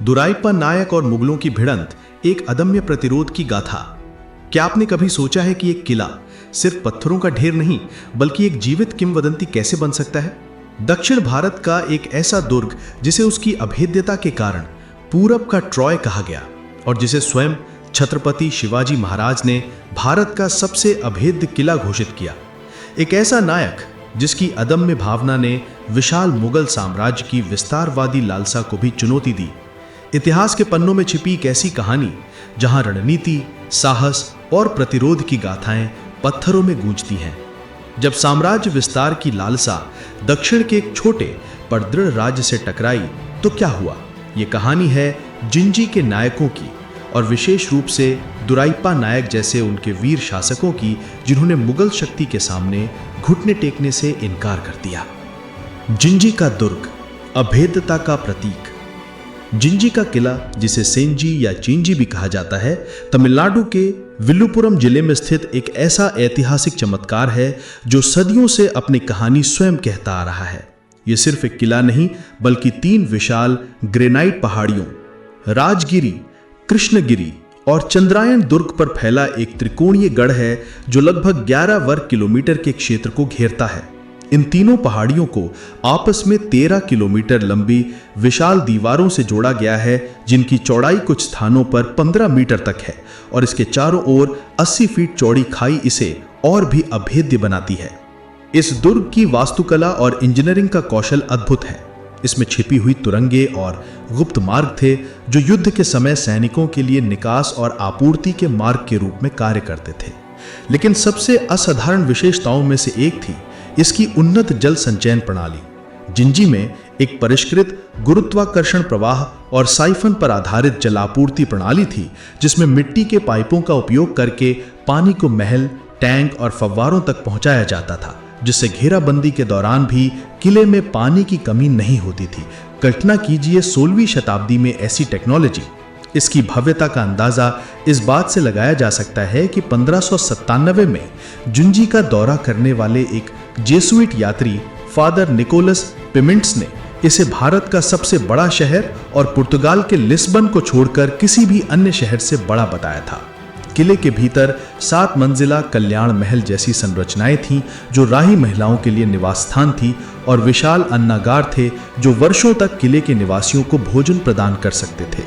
दुराइप्पा नायक और मुगलों की भिड़ंत एक अदम्य प्रतिरोध की गाथा। क्या आपने कभी सोचा है कि एक किला सिर्फ पत्थरों का ढेर नहीं बल्कि एक जीवित किंवदंती कैसे बन सकता है? दक्षिण भारत का एक ऐसा दुर्ग जिसे उसकी अभेद्यता के कारण पूरब का ट्रॉय कहा गया और जिसे स्वयं छत्रपति शिवाजी महाराज ने भारत का सबसे अभेद्य किला घोषित किया। एक ऐसा नायक जिसकी अदम्य भावना ने विशाल मुगल साम्राज्य की विस्तारवादी लालसा को भी चुनौती दी। इतिहास के पन्नों में छिपी एक ऐसी कहानी जहां रणनीति, साहस और प्रतिरोध की गाथाएं पत्थरों में गूंजती हैं। जब साम्राज्य विस्तार की लालसा दक्षिण के एक छोटे पर दृढ़ राज्य से टकराई तो क्या हुआ? ये कहानी है जिंजी के नायकों की और विशेष रूप से दुराइप्पा नायक जैसे उनके वीर शासकों की, जिन्होंने मुगल शक्ति के सामने घुटने टेकने से इनकार कर दिया। जिंजी का दुर्ग, अभेद्यता का प्रतीक। जिंजी का किला, जिसे सेंजी या चिंजी भी कहा जाता है, तमिलनाडु के विल्लुपुरम जिले में स्थित एक ऐसा ऐतिहासिक चमत्कार है जो सदियों से अपनी कहानी स्वयं कहता आ रहा है। यह सिर्फ एक किला नहीं बल्कि 3 विशाल ग्रेनाइट पहाड़ियों, राजगिरी, कृष्णगिरी और चंद्रायन दुर्ग पर फैला एक त्रिकोणीय गढ़ है जो लगभग 11 वर्ग किलोमीटर के क्षेत्र को घेरता है। इन तीनों पहाड़ियों को आपस में 13 किलोमीटर लंबी विशाल दीवारों से जोड़ा गया है, जिनकी चौड़ाई कुछ स्थानों पर 15 मीटर तक है और इसके चारों ओर 80 फीट चौड़ी खाई इसे और भी अभेद्य बनाती है। इस दुर्ग की वास्तुकला और इंजीनियरिंग का कौशल अद्भुत है। इसमें छिपी हुई तुरंगे और गुप्त मार्ग थे जो युद्ध के समय सैनिकों के लिए निकास और आपूर्ति के मार्ग के रूप में कार्य करते थे। लेकिन सबसे असाधारण विशेषताओं में से एक थी इसकी उन्नत जल संचयन प्रणाली। जिंजी में एक परिष्कृत गुरुत्वाकर्षण प्रवाह और साइफन पर आधारित जलापूर्ति प्रणाली थी, जिसमें मिट्टी के पाइपों का उपयोग करके पानी को महल, टैंक और फव्वारों तक पहुंचाया जाता था, जिससे घेराबंदी के दौरान भी किले में पानी की कमी नहीं होती थी। कल्पना कीजिए 16वीं शताब्दी में ऐसी टेक्नोलॉजी। इसकी भव्यता का अंदाजा इस बात से लगाया जा सकता है कि 1597 में जिंजी का दौरा करने वाले एक जेसुइट यात्री फादर निकोलस पिमिंट्स ने इसे भारत का सबसे बड़ा शहर और पुर्तगाल के लिस्बन को छोड़कर किसी भी अन्य शहर से बड़ा बताया था। किले के भीतर 7 मंजिला कल्याण महल जैसी संरचनाएं थीं जो राही महिलाओं के लिए निवास स्थान थी और विशाल अन्नागार थे जो वर्षों तक किले के निवासियों को भोजन प्रदान कर सकते थे।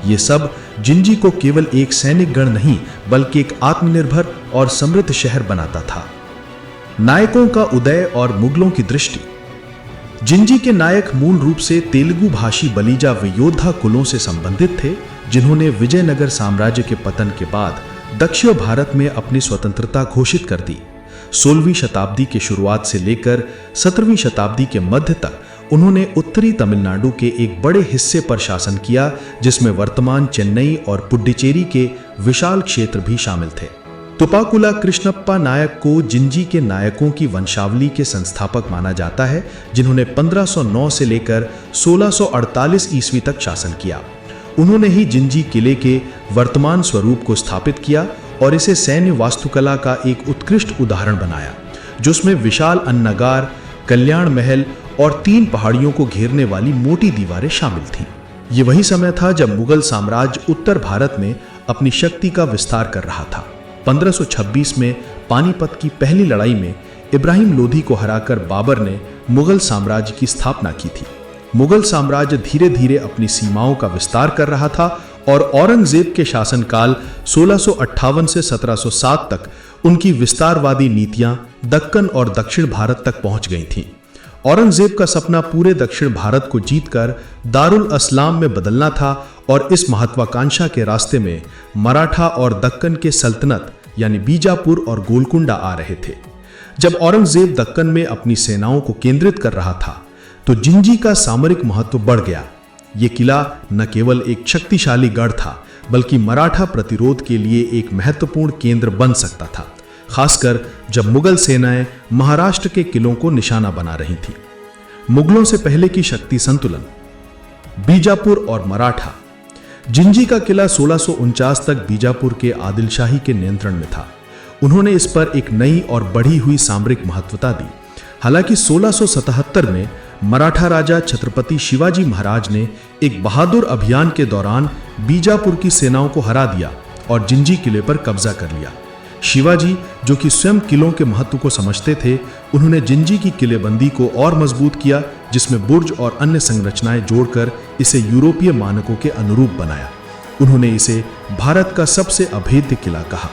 ये सब जिंजी को केवल एक सैनिक गण नहीं बल्कि एक आत्मनिर्भर और समृद्ध शहर बनाता था। नायकों का उदय और मुगलों की दृष्टि। जिंजी के नायक मूल रूप से तेलुगु भाषी बलिजा वियोद्धा कुलों से संबंधित थे, जिन्होंने विजयनगर साम्राज्य के पतन के बाद दक्षिण भारत में अपनी स्वतंत्रता घोषित कर दी। 16वीं शताब्दी की शुरुआत से लेकर 17वीं शताब्दी के मध्य तक उन्होंने उत्तरी तमिलनाडु के एक बड़े हिस्से पर शासन किया, जिसमें वर्तमान चेन्नई और पुडुचेरी के विशाल क्षेत्र भी शामिल थे। तुपाकुला कृष्णप्पा नायक को जिंजी के नायकों की वंशावली के संस्थापक माना जाता है, जिन्होंने 1509 से लेकर 1648 ईस्वी तक शासन किया। उन्होंने ही जिंजी किले के वर्तमान स्वरूप को स्थापित किया और इसे सैन्य वास्तुकला का एक उत्कृष्ट उदाहरण बनाया, जिसमें विशाल अन्नागार, कल्याण महल और 3 पहाड़ियों को घेरने वाली मोटी दीवारें शामिल थीं। ये वही समय था जब मुगल साम्राज्य उत्तर भारत में अपनी शक्ति का विस्तार कर रहा था। 1526 में पानीपत की पहली लड़ाई में इब्राहिम लोधी को हराकर बाबर ने मुगल साम्राज्य की स्थापना की थी। मुगल साम्राज्य धीरे धीरे अपनी सीमाओं का विस्तार कर रहा था और औरंगजेब के शासनकाल 1658 से 1707 तक उनकी विस्तारवादी नीतियां दक्कन और दक्षिण भारत तक पहुंच गई थीं। औरंगजेब का सपना पूरे दक्षिण भारत को जीतकर दारुल अस्लाम में बदलना था और इस महत्वाकांक्षा के रास्ते में मराठा और दक्कन के सल्तनत यानी बीजापुर और गोलकुंडा आ रहे थे। जब औरंगजेब दक्कन में अपनी सेनाओं को केंद्रित कर रहा था तो जिंजी का सामरिक महत्व बढ़ गया। ये किला न केवल एक शक्तिशाली गढ़ था बल्कि मराठा प्रतिरोध के लिए एक महत्वपूर्ण केंद्र बन सकता था, खासकर जब मुगल सेनाएं महाराष्ट्र के किलों को निशाना बना रही थीं। मुगलों से पहले की शक्ति संतुलन। बीजापुर और मराठा। जिंजी का किला 1649 तक बीजापुर के आदिलशाही के नियंत्रण में था। उन्होंने इस पर एक नई और बढ़ी हुई सामरिक महत्वता दी। हालांकि 1677 में मराठा राजा छत्रपति शिवाजी महाराज ने एक बहादुर अभियान के दौरान बीजापुर की सेनाओं को हरा दिया और जिंजी किले पर कब्जा कर लिया। शिवाजी, जो कि स्वयं किलों के महत्व को समझते थे, उन्होंने जिंजी की किलेबंदी को और मजबूत किया, जिसमें बुर्ज और अन्य संरचनाएं जोड़कर इसे यूरोपीय मानकों के अनुरूप बनाया। उन्होंने इसे भारत का सबसे अभेद्य किला कहा।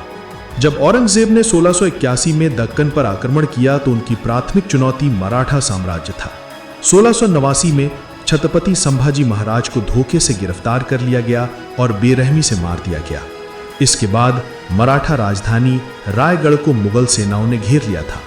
जब औरंगजेब ने 1681 में दक्कन पर आक्रमण किया तो उनकी प्राथमिक चुनौती मराठा साम्राज्य था। 1689 में छत्रपति संभाजी महाराज को धोखे से गिरफ्तार कर लिया गया और बेरहमी से मार दिया गया। इसके बाद मराठा राजधानी रायगढ़ को मुगल सेनाओं ने घेर लिया था।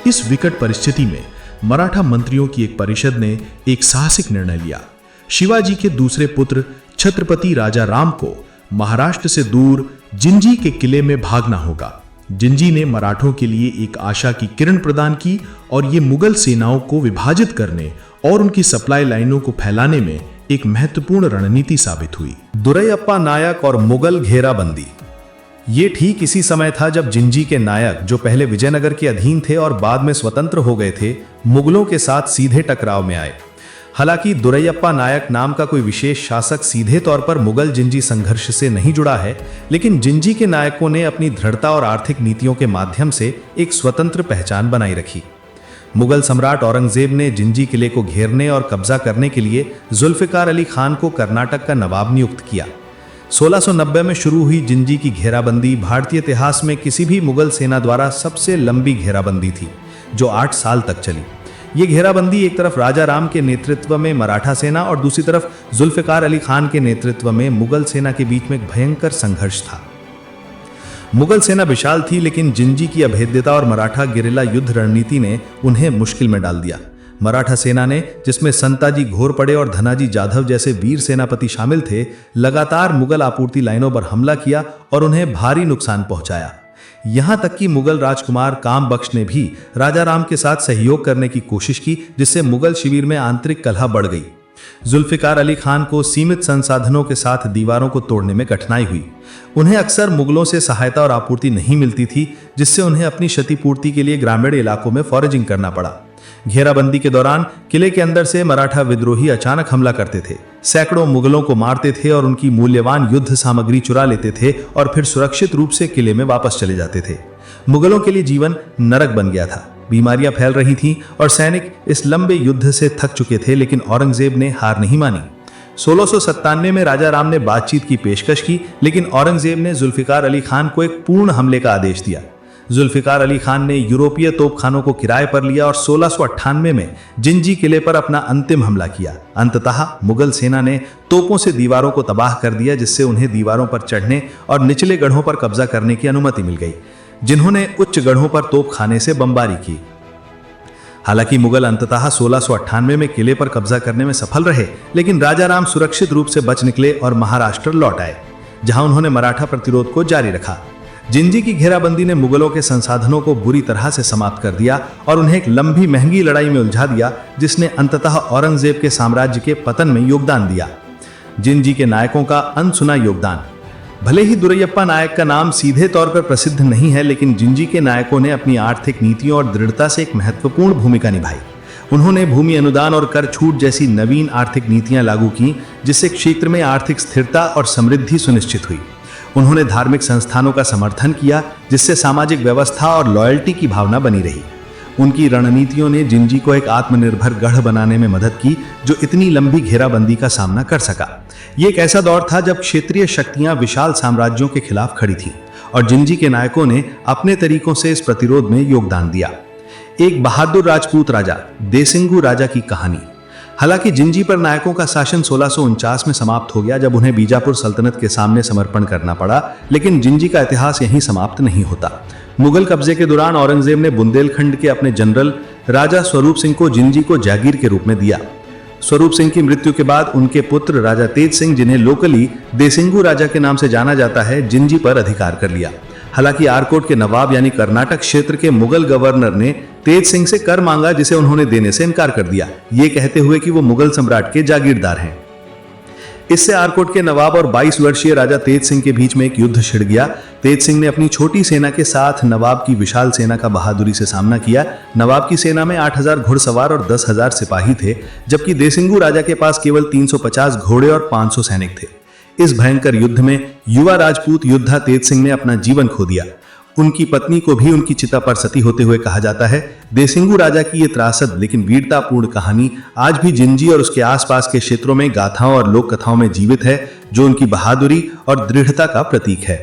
इस विकट परिस्थिति में मराठा मंत्रियों की एक परिषद ने एक साहसिक निर्णय लिया। शिवाजी के दूसरे पुत्र छत्रपति राजा राम को महाराष्ट्र से दूर जिंजी के किले में भागना होगा। जिंजी ने मराठों के लिए एक आशा की किरण प्रदान की और ये मुगल सेनाओं को विभाजित करने और उनकी सप्लाई लाइनों को फैलाने में एक महत्वपूर्ण रणनीति साबित हुई। दुरैयप्पा नायक और मुगल घेराबंदी। ये ठीक इसी समय था जब जिंजी के नायक, जो पहले विजयनगर के अधीन थे और बाद में स्वतंत्र हो गए थे, मुगलों के साथ सीधे टकराव में आए। हालांकि दुरैयप्पा नायक नाम का कोई विशेष शासक सीधे तौर पर मुगल जिंजी संघर्ष से नहीं जुड़ा है, लेकिन जिंजी के नायकों ने अपनी दृढ़ता और आर्थिक नीतियों के माध्यम से एक स्वतंत्र पहचान बनाई रखी। मुगल सम्राट औरंगजेब ने जिंजी किले को घेरने और कब्जा करने के लिए जुल्फिकार अली खान को कर्नाटक का नवाब नियुक्त किया। 1690 में शुरू हुई जिंजी की घेराबंदी भारतीय इतिहास में किसी भी मुगल सेना द्वारा सबसे लंबी घेराबंदी थी, जो 8 साल तक चली। ये घेराबंदी एक तरफ राजा राम के नेतृत्व में मराठा सेना और दूसरी तरफ जुल्फिकार अली खान के नेतृत्व में मुगल सेना के बीच में एक भयंकर संघर्ष था। मुगल सेना विशाल थी, लेकिन जिंजी की अभेद्यता और मराठा गेरिला युद्ध रणनीति ने उन्हें मुश्किल में डाल दिया। मराठा सेना ने, जिसमें संताजी घोरपड़े और धनाजी जाधव जैसे वीर सेनापति शामिल थे, लगातार मुगल आपूर्ति लाइनों पर हमला किया और उन्हें भारी नुकसान पहुंचाया। यहां तक कि मुगल राजकुमार काम बख्श ने भी राजा राम के साथ सहयोग करने की कोशिश की, जिससे मुगल शिविर में आंतरिक कलह बढ़ गई। जुल्फिकार अली खान को सीमित संसाधनों के साथ दीवारों को तोड़ने में कठिनाई हुई। उन्हें अक्सर मुगलों से सहायता और आपूर्ति नहीं मिलती थी, जिससे उन्हें अपनी क्षतिपूर्ति के लिए ग्रामीण इलाकों में फॉरेजिंग करना पड़ा। घेराबंदी के दौरान किले के अंदर से मराठा विद्रोही अचानक हमला करते थे, सैकड़ों मुगलों को मारते थे और उनकी मूल्यवान युद्ध सामग्री चुरा लेते थे और फिर सुरक्षित रूप से किले में वापस चले जाते थे। मुगलों के लिए जीवन नरक बन गया था। बीमारियां फैल रही थीं और सैनिक इस लंबे युद्ध से थक चुके थे, लेकिन औरंगजेब ने हार नहीं मानी। 1697 में राजा राम ने बातचीत की पेशकश की, लेकिन औरंगजेब ने जुल्फिकार अली खान को एक पूर्ण हमले का आदेश दिया। जुल्फिकार अली खान ने यूरोपीय तोपखानों को किराए पर लिया और 1698 में जिंजी किले पर अपना अंतिम हमला किया। अंततः मुगल सेना ने तोपों से दीवारों को तबाह कर दिया, जिससे उन्हें दीवारों पर चढ़ने और निचले गढ़ों पर कब्जा करने की अनुमति मिल गई, जिन्होंने उच्च गढ़ों पर तोपखाने से बमबारी की। हालांकि मुगल अंततः 1698 में किले पर कब्जा करने में सफल रहे, लेकिन राजा राम सुरक्षित रूप से बच निकले और महाराष्ट्र लौट आए, जहां उन्होंने मराठा प्रतिरोध को जारी रखा। जिंजी की घेराबंदी ने मुगलों के संसाधनों को बुरी तरह से समाप्त कर दिया और उन्हें एक लंबी महंगी लड़ाई में उलझा दिया, जिसने अंततः औरंगजेब के साम्राज्य के पतन में योगदान दिया। जिंजी के नायकों का अनसुना योगदान। भले ही दुरैयप्पा नायक का नाम सीधे तौर पर प्रसिद्ध नहीं है, लेकिन जिंजी के नायकों ने अपनी आर्थिक नीतियों और दृढ़ता से एक महत्वपूर्ण भूमिका निभाई। उन्होंने भूमि अनुदान और कर छूट जैसी नवीन आर्थिक नीतियां लागू की, जिससे क्षेत्र में आर्थिक स्थिरता और समृद्धि सुनिश्चित हुई। उन्होंने धार्मिक संस्थानों का समर्थन किया, जिससे सामाजिक व्यवस्था और लॉयल्टी की भावना बनी रही। उनकी रणनीतियों ने जिंजी को एक आत्मनिर्भर गढ़ बनाने में मदद की, जो इतनी लंबी घेराबंदी का सामना कर सका। ये एक ऐसा दौर था जब क्षेत्रीय शक्तियां विशाल साम्राज्यों के खिलाफ खड़ी थीं और जिंजी के नायकों ने अपने तरीकों से इस प्रतिरोध में योगदान दिया। एक बहादुर राजपूत राजा, देसिंगु राजा की कहानी। हालांकि जिंजी पर नायकों का शासन 1649 में समाप्त हो गया, जब उन्हें बीजापुर सल्तनत के सामने समर्पण करना पड़ा, लेकिन जिंजी का इतिहास यहीं समाप्त नहीं होता। मुगल कब्जे के दौरान औरंगजेब ने बुंदेलखंड के अपने जनरल राजा स्वरूप सिंह को जिंजी को जागीर के रूप में दिया। स्वरूप सिंह की मृत्यु के बाद उनके पुत्र राजा तेज सिंह, जिन्हें लोकली देसिंगु राजा के नाम से जाना जाता है, जिंजी पर अधिकार कर लिया। हालांकि आरकोट के नवाब यानी कर्नाटक क्षेत्र के मुगल गवर्नर ने तेज सिंह से कर मांगा, जिसे उन्होंने देने से इनकार कर दिया, ये कहते हुए कि वो मुगल सम्राट के जागीरदार हैं। इससे आरकोट के नवाब और 22 वर्षीय राजा तेज सिंह के बीच में एक युद्ध छिड़ गया। तेज सिंह ने अपनी छोटी सेना के साथ नवाब की विशाल सेना का बहादुरी से सामना किया। नवाब की सेना में 8000 घुड़सवार और 10,000 सिपाही थे, जबकि देसिंगू राजा के पास केवल 350 घोड़े और 500 सैनिक थे। इस भयंकर युद्ध में युवा राजपूत योद्धा तेज सिंह ने अपना जीवन खो दिया। उनकी पत्नी को भी उनकी चिता पर सती होते हुए कहा जाता है। देसिंगू राजा की ये त्रासद लेकिन वीरतापूर्ण कहानी आज भी जिंजी और उसके आसपास के क्षेत्रों में गाथाओं और लोक कथाओं में जीवित है, जो उनकी बहादुरी और दृढ़ता का प्रतीक है।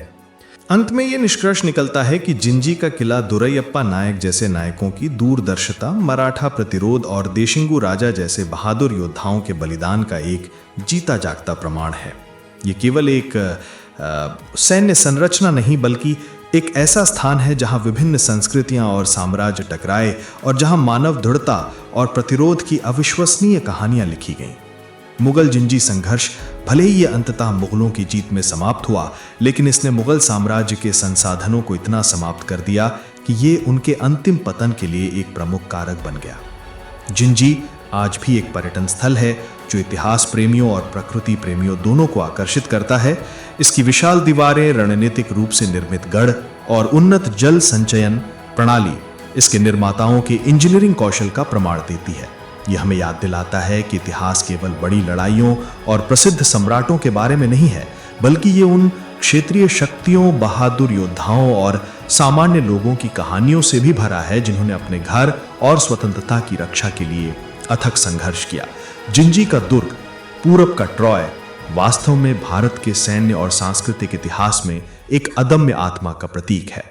अंत में यह निष्कर्ष निकलता है कि जिंजी का किला दुरैयप्पा नायक जैसे नायकों की दूरदर्शिता, मराठा प्रतिरोध और देशिंगू राजा जैसे बहादुर योद्धाओं के बलिदान का एक जीता जागता प्रमाण है। ये केवल एक सैन्य संरचना नहीं, बल्कि एक ऐसा स्थान है जहां विभिन्न संस्कृतियां और साम्राज्य टकराए और जहां मानव दृढ़ता और प्रतिरोध की अविश्वसनीय कहानियां लिखी गईं। मुगल जिंजी संघर्ष भले ही यह अंततः मुगलों की जीत में समाप्त हुआ, लेकिन इसने मुगल साम्राज्य के संसाधनों को इतना समाप्त कर दिया कि ये उनके अंतिम पतन के लिए एक प्रमुख कारक बन गया। जिंजी आज भी एक पर्यटन स्थल है जो इतिहास प्रेमियों और प्रकृति प्रेमियों दोनों को आकर्षित करता है। इसकी विशाल दीवारें, रणनीतिक रूप से निर्मित गढ़ और उन्नत जल संचयन प्रणाली इसके निर्माताओं के इंजीनियरिंग कौशल का प्रमाण देती है। यह हमें याद दिलाता है कि इतिहास केवल बड़ी लड़ाइयों और प्रसिद्ध सम्राटों के बारे में नहीं है, बल्कि ये उन क्षेत्रीय शक्तियों, बहादुर योद्धाओं और सामान्य लोगों की कहानियों से भी भरा है, जिन्होंने अपने घर और स्वतंत्रता की रक्षा के लिए अथक संघर्ष किया। जिंजी का दुर्ग, पूरब का ट्रॉय, वास्तव में भारत के सैन्य और सांस्कृतिक इतिहास में एक अदम्य आत्मा का प्रतीक है।